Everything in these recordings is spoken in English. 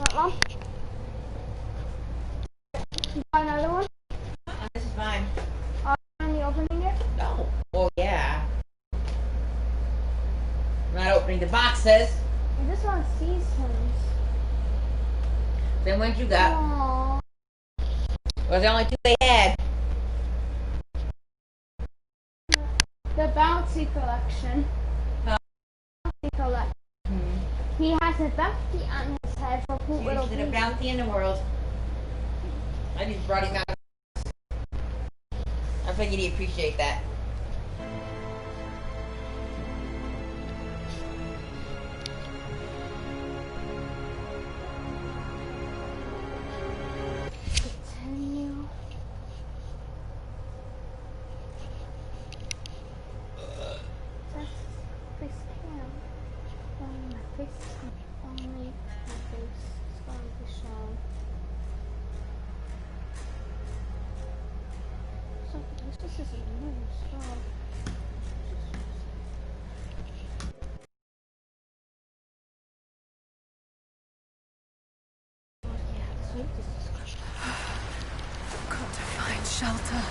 Right, Mom? You got another one? This is fine. Are you opening it? No. Well, yeah. I'm not opening the boxes. I just want seasons. Then what you got? Aww. Was there only 2 they had? The Bouncy collection. Bouncy collection. He has a bounty on his head for cute little The babies. bounty in the world. I just brought him out. I figured he'd appreciate that. Continue. That's face cam. Only my face is only my face is going to be shown. So this just isn't new, so Got to find shelter.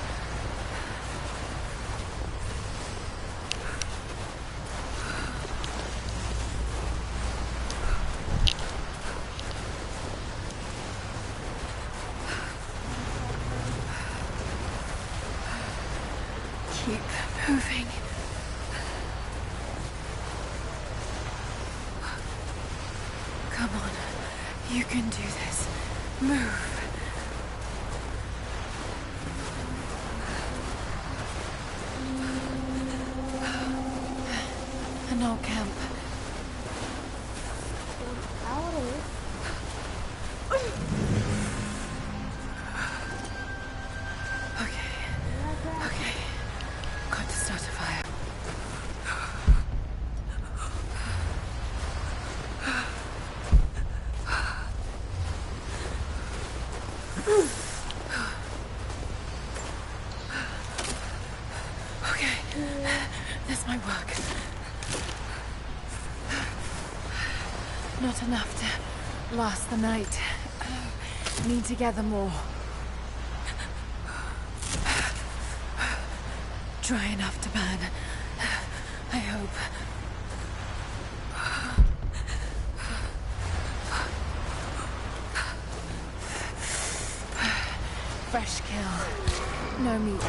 Keep moving. Come on. You can do this. Move. An old camp. Okay. Got to start a fire. Okay. This might work. Not enough to last the night. Need to gather more. Dry enough to burn. I hope. Fresh kill. No meat.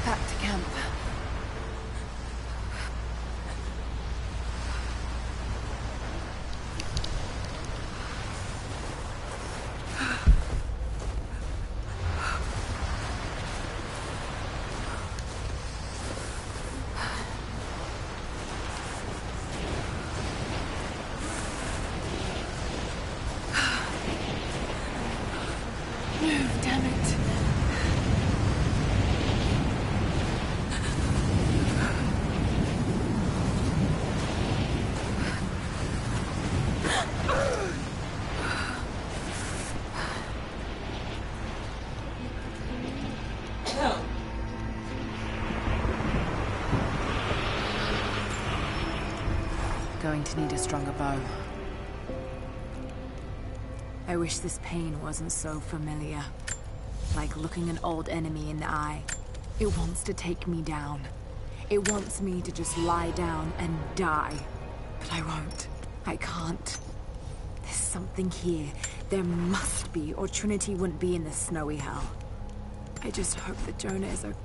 Back to camp. Damn it. Going to need a stronger bow. I wish this pain wasn't so familiar. Like looking an old enemy in the eye. It wants to take me down. It wants me to just lie down and die. But I won't. I can't. There's something here. There must be, or Trinity wouldn't be in this snowy hell. I just hope that Jonah is okay.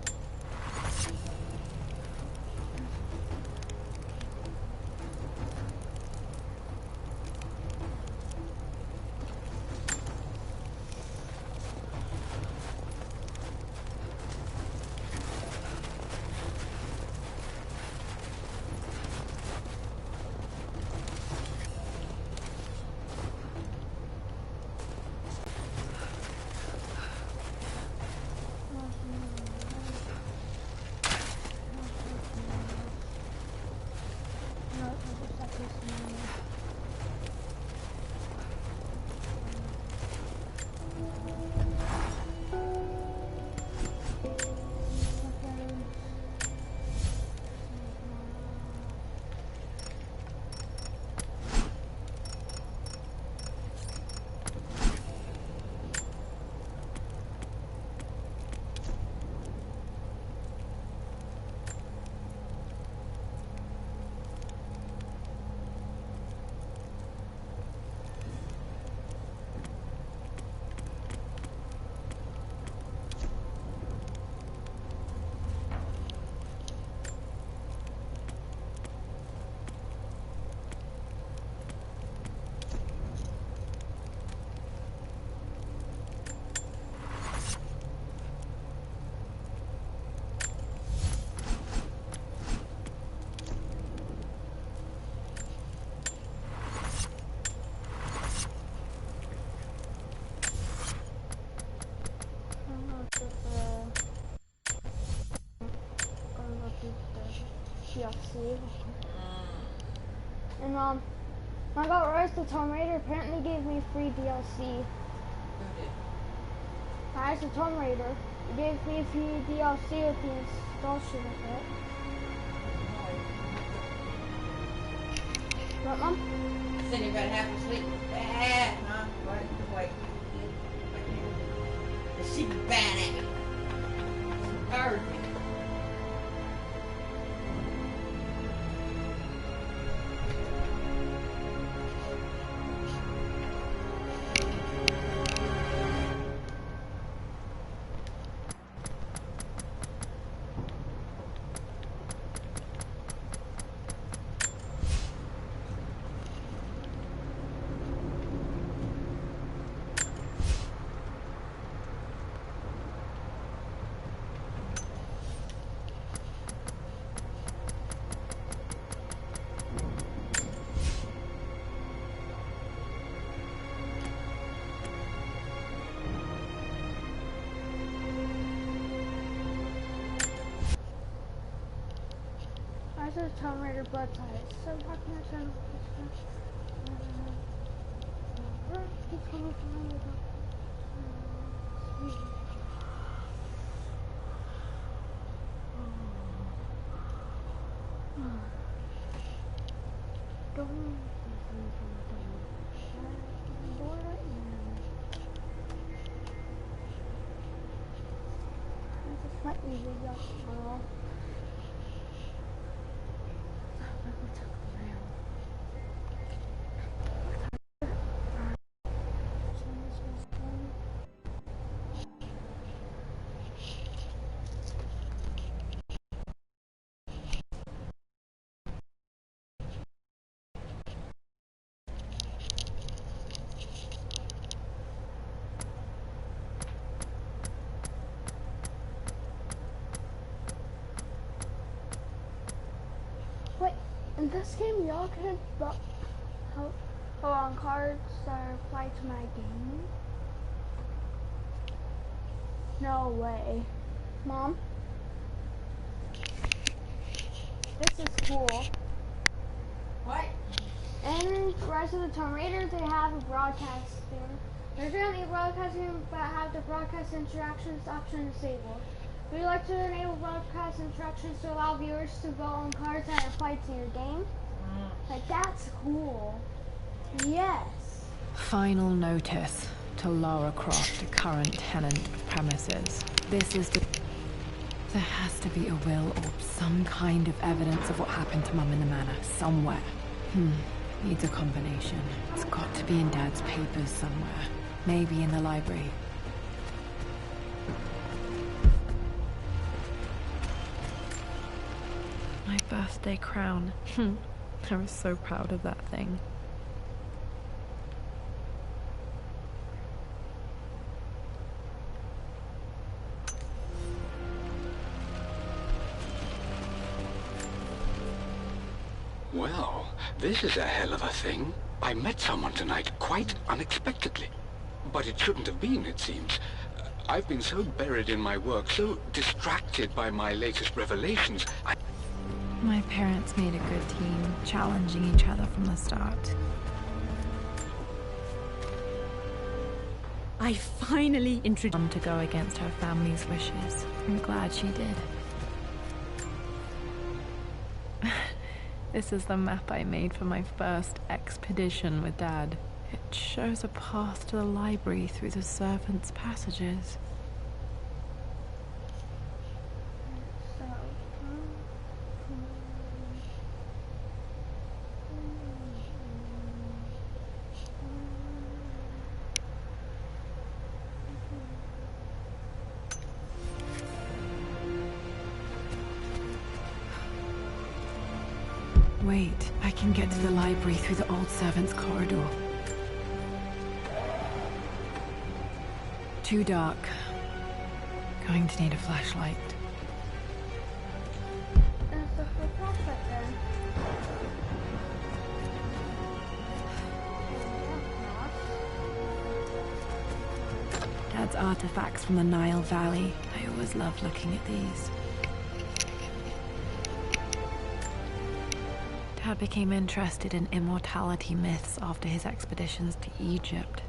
DLC. And I got Rise of the Tomb Raider. Apparently gave me free DLC. Who did? Rise of the Tomb Raider. It gave me free DLC with the installation of it. What, Mom? Sitting about half asleep was bad, huh? Wait. She was bad at me. Tired me. Rise of the Tomb Raider Blood Ties. So how can I turn might be really awesome. Wait, in this game y'all can go on cards that are applied to my game? No way. Mom? This is cool. What? In Rise of the Tomb Raider, they have a broadcast thing. There's currently broadcasting, but have the broadcast interactions option disabled. Would you like to enable broadcast interactions to allow viewers to vote on cards that apply to your game? Like, that's cool. Yes. Final notice to Lara Croft, current tenant of premises. This is the... There has to be a will or some kind of evidence of what happened to Mum in the manor, somewhere. Needs a combination. It's got to be in Dad's papers somewhere. Maybe in the library. My birthday crown. I was so proud of that thing. Well, this is a hell of a thing. I met someone tonight quite unexpectedly. But it shouldn't have been, it seems. I've been so buried in my work, so distracted by my latest revelations, My parents made a good team, challenging each other from the start. I finally introduced Mum to go against her family's wishes. I'm glad she did. This is the map I made for my first expedition with Dad. It shows a path to the library through the servants' passages. Wait, I can get to the library through the old servants' corridor. Too dark. Going to need a flashlight. Dad's artifacts from the Nile Valley. I always loved looking at these. Dad became interested in immortality myths after his expeditions to Egypt.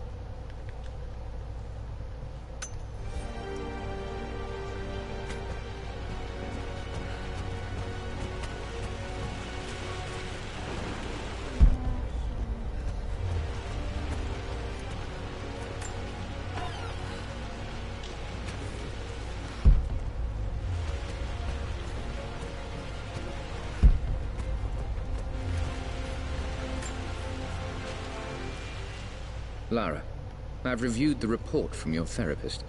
Lara, I've reviewed the report from your therapist.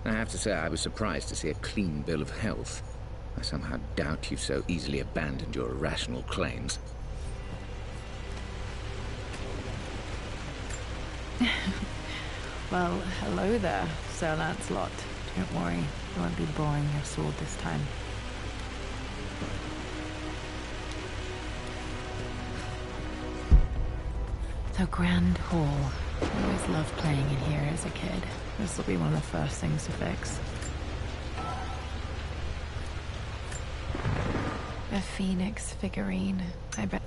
I have to say I was surprised to see a clean bill of health. I somehow doubt you've so easily abandoned your irrational claims. Well, hello there, Sir Lancelot. Don't worry, I won't be boring your sword this time. The Grand Hall. I always loved playing in here as a kid. This will be one of the first things to fix. A phoenix figurine. I bet.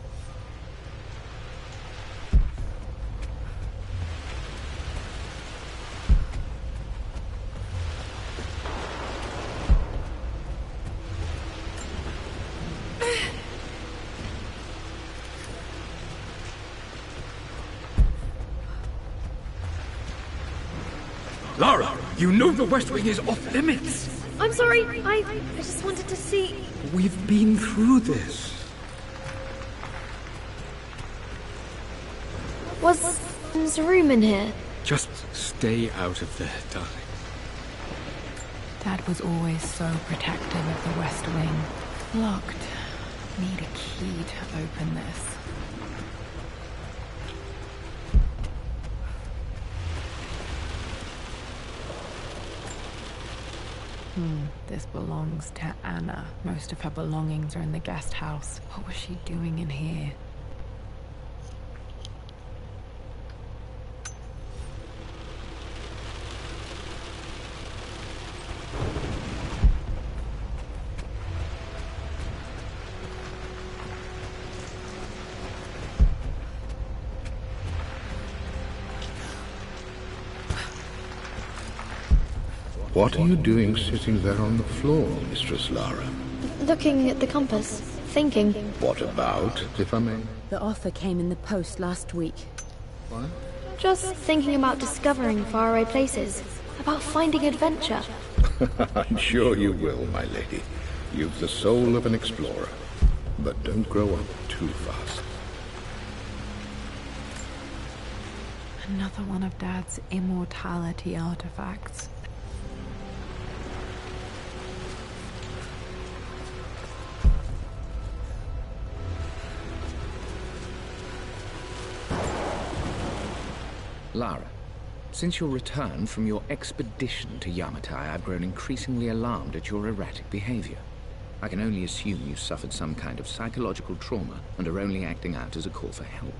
Lara, you know the West Wing is off limits. I'm sorry, I just wanted to see... We've been through this. Was there's a room in here? Just stay out of there, darling. Dad was always so protective of the West Wing. Locked. Need a key to open this. This belongs to Anna. Most of her belongings are in the guest house. What was she doing in here? What are you doing sitting there on the floor, Mistress Lara? Looking at the compass, thinking. What about, if I may? The offer came in the post last week. What? Just thinking about discovering faraway places, about finding adventure. I'm sure you will, my lady. You've the soul of an explorer. But don't grow up too fast. Another one of Dad's immortality artifacts. Lara, since your return from your expedition to Yamatai, I've grown increasingly alarmed at your erratic behavior. I can only assume you suffered some kind of psychological trauma and are only acting out as a call for help.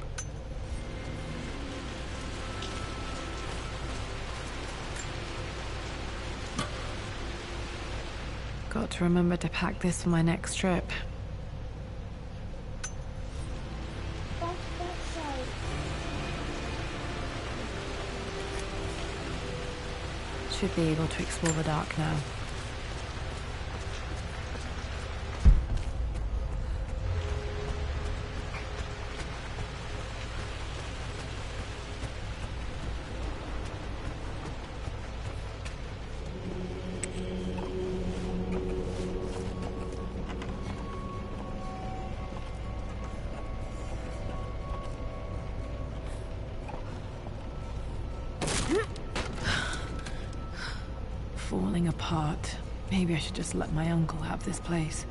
Got to remember to pack this for my next trip. Should be able to explore the dark now. Falling apart. Maybe I should just let my uncle have this place.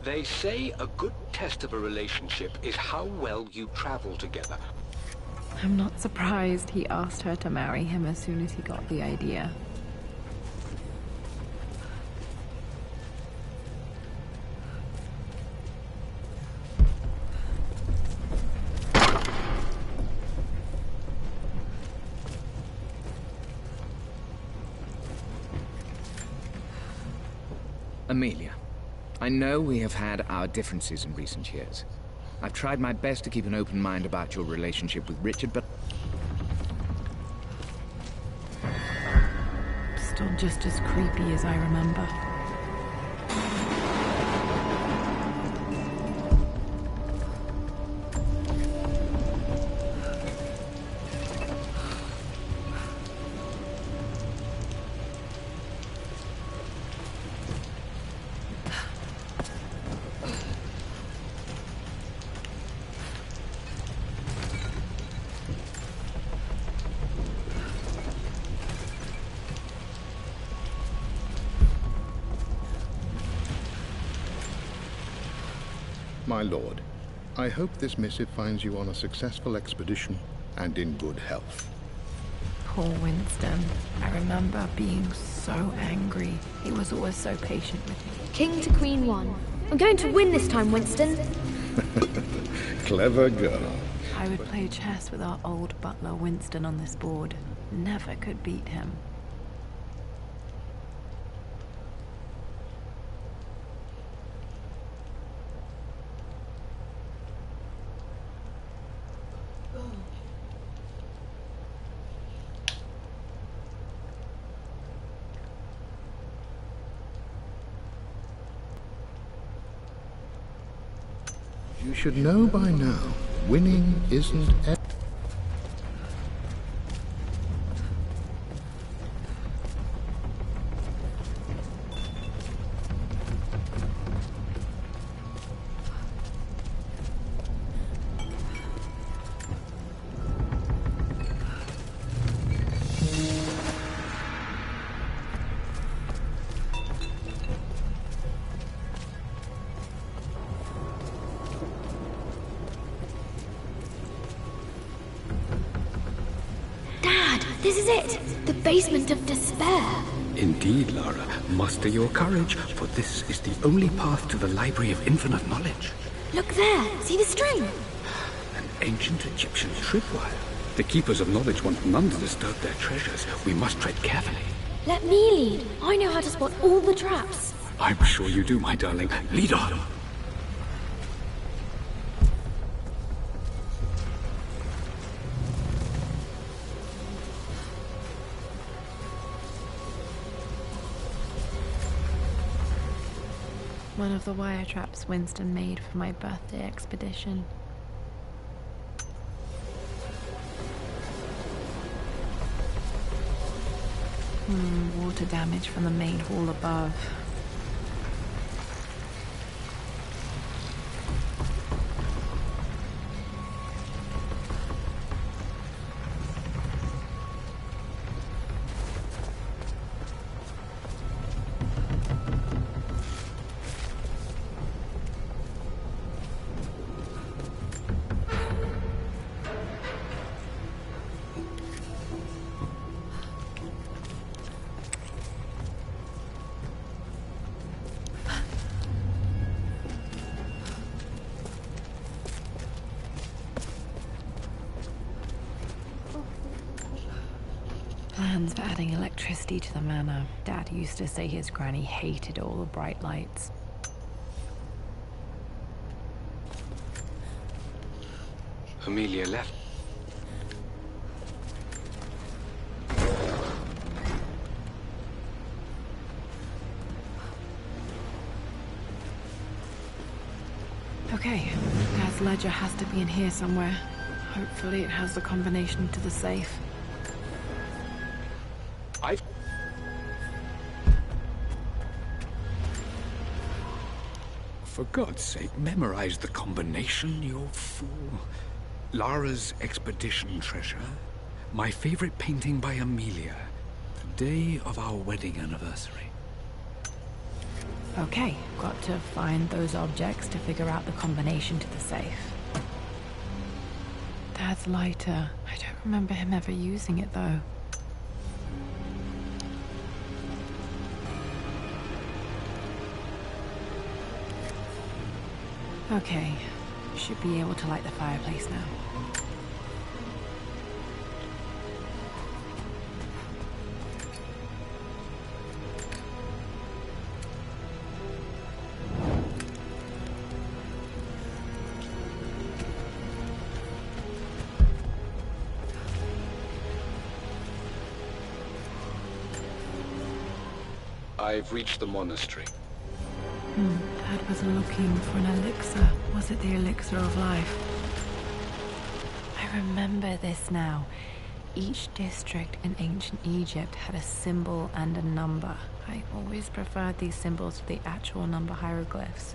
They say a good test of a relationship is how well you travel together. I'm not surprised he asked her to marry him as soon as he got the idea. Amelia, I know we have had our differences in recent years. I've tried my best to keep an open mind about your relationship with Richard, but... Still just as creepy as I remember. My lord, I hope this missive finds you on a successful expedition and in good health. Poor Winston. I remember being so angry. He was always so patient with me. King to Queen 1. I'm going to win this time, Winston. Clever girl. I would play chess with our old butler Winston on this board. Never could beat him. You should know by now, winning isn't... This is it! The basement of despair! Indeed, Lara. Muster your courage, for this is the only path to the Library of Infinite Knowledge. Look there! See the string? An ancient Egyptian tripwire. The Keepers of Knowledge want none to disturb their treasures. We must tread carefully. Let me lead. I know how to spot all the traps. I'm sure you do, my darling. Lead on. One of the wire traps Winston made for my birthday expedition. Water damage from the main hall above. Plans for adding electricity to the manor. Dad used to say his granny hated all the bright lights. Amelia left. Okay, Dad's ledger has to be in here somewhere. Hopefully it has the combination to the safe. For God's sake, memorize the combination, you fool. Lara's expedition treasure. My favorite painting by Amelia. The day of our wedding anniversary. Okay, got to find those objects to figure out the combination to the safe. Dad's lighter. I don't remember him ever using it, though. Okay, should be able to light the fireplace now. I've reached the monastery. Dad was looking for an elixir. Was it the elixir of life? I remember this now. Each district in ancient Egypt had a symbol and a number. I always preferred these symbols to the actual number hieroglyphs.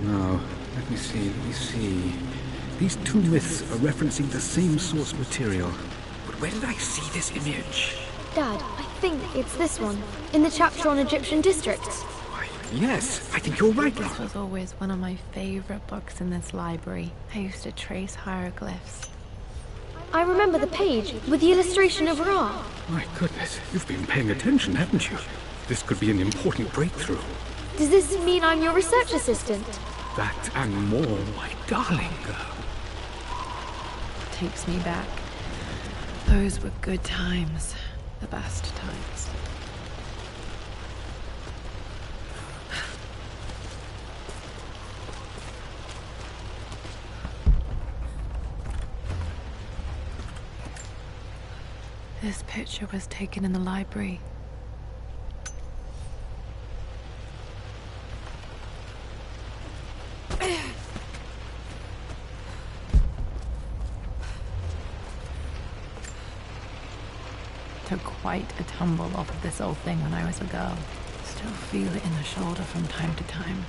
Now, let me see. These two myths are referencing the same source material. But where did I see this image? Dad, I think it's this one, in the chapter on Egyptian districts. Why, yes, I think you're right, This Lara. was always one of my favorite books in this library. I used to trace hieroglyphs. I remember the page with the illustration of Ra. My goodness, you've been paying attention, haven't you? This could be an important breakthrough. Does this mean I'm your research assistant? That and more, my darling girl. Takes me back. Those were good times. The best times. This picture was taken in the library. Took quite a tumble off of this old thing when I was a girl. Still feel it in the shoulder from time to time.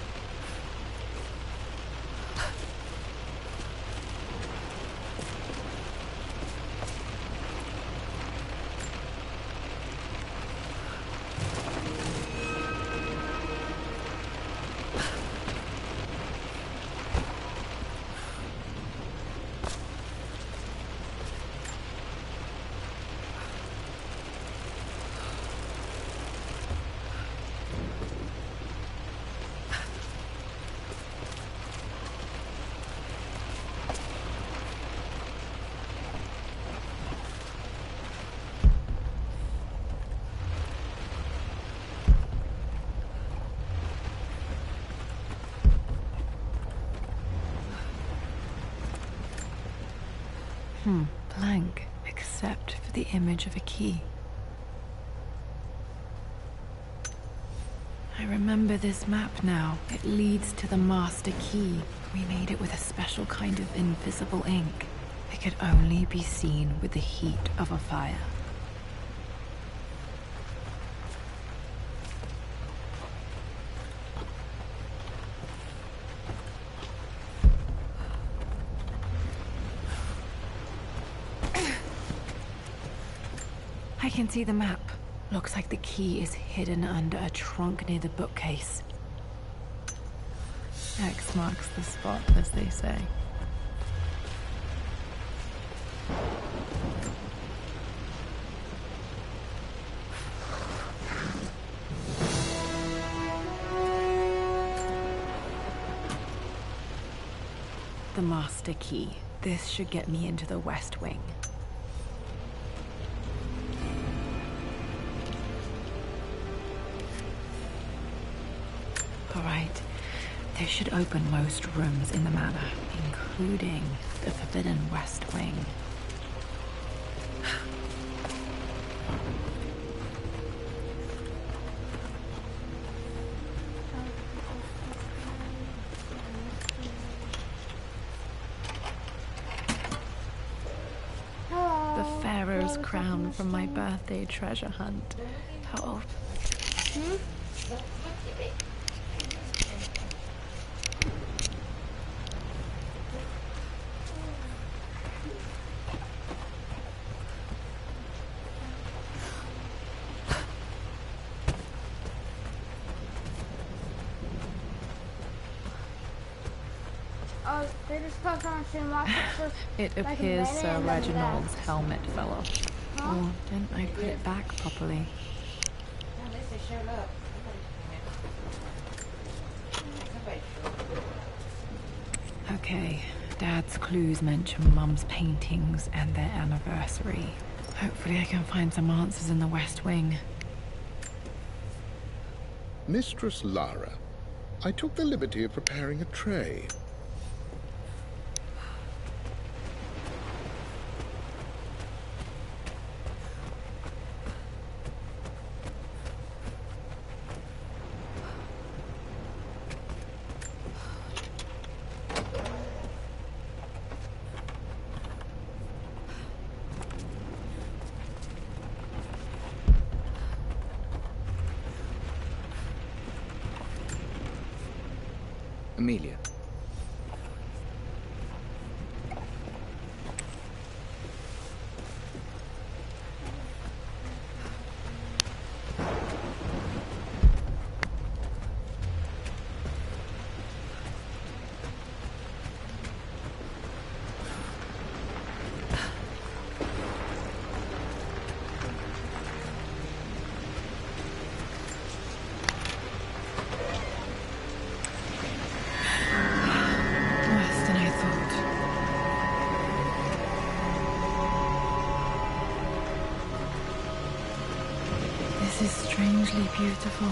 Blank, except for the image of a key. I remember this map now. It leads to the master key. We made it with a special kind of invisible ink. It could only be seen with the heat of a fire. I can see the map. Looks like the key is hidden under a trunk near the bookcase. X marks the spot, as they say. The master key. This should get me into the West Wing. Alright, this should open most rooms in the manor, including the Forbidden West Wing. The Pharaoh's crown from my birthday treasure hunt. How old? Oh, they just put on some rocks. It like a appears minute Sir and then Reginald's helmet fell off. Huh? Oh, didn't I put it back properly? At least they showed up. Somebody showed up. Okay, Dad's clues mention Mum's paintings and their anniversary. Hopefully I can find some answers in the West Wing. Mistress Lara, I took the liberty of preparing a tray. Amelia. This is strangely beautiful.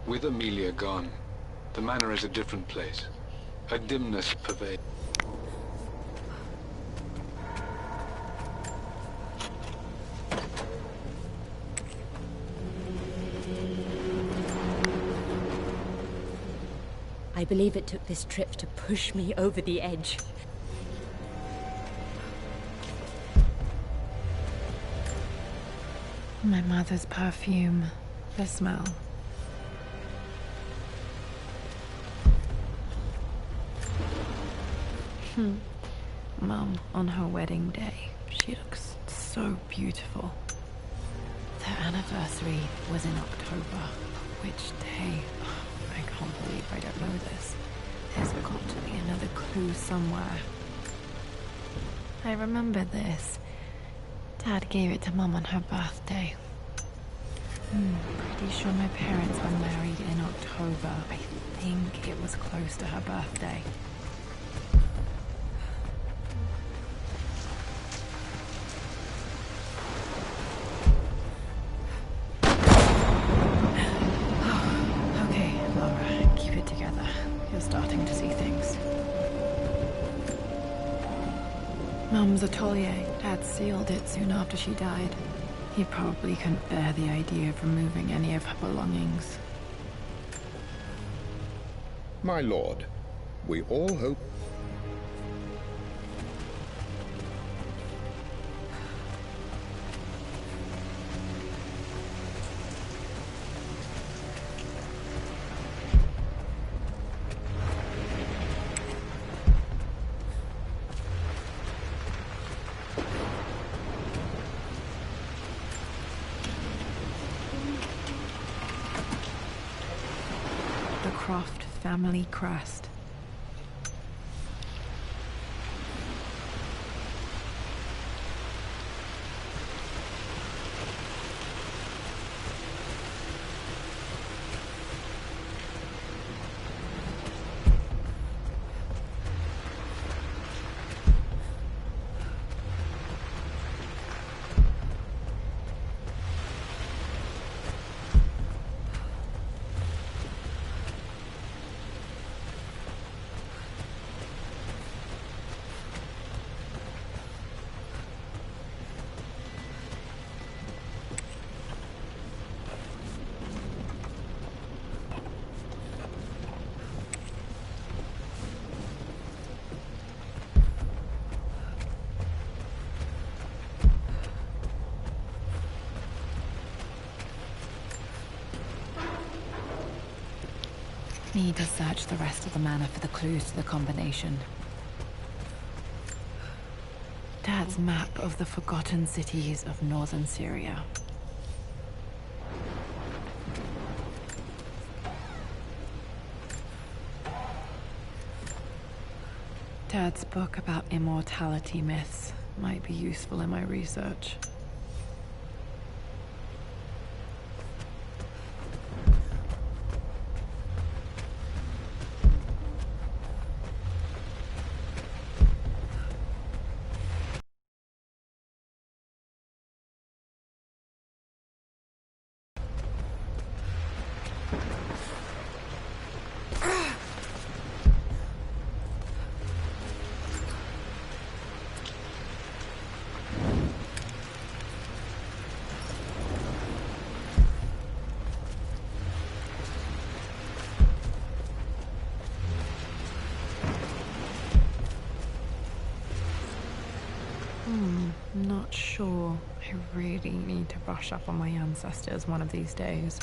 With Amelia gone, the manor is a different place. A dimness pervades. I believe it took this trip to push me over the edge. My mother's perfume, the smell. Mum, on her wedding day, she looks so beautiful. Their anniversary was in October. Which day? I can't believe I don't know this. There's got to be another clue somewhere. I remember this. Dad gave it to Mum on her birthday. Pretty sure my parents were married in October. I think it was close to her birthday. Mum's atelier. Dad sealed it soon after she died. He probably couldn't bear the idea of removing any of her belongings. My lord, we all hope... Croft family crest. Need to search the rest of the manor for the clues to the combination. Dad's map of the forgotten cities of northern Syria. Dad's book about immortality myths might be useful in my research. I'm not sure. I really need to brush up on my ancestors one of these days.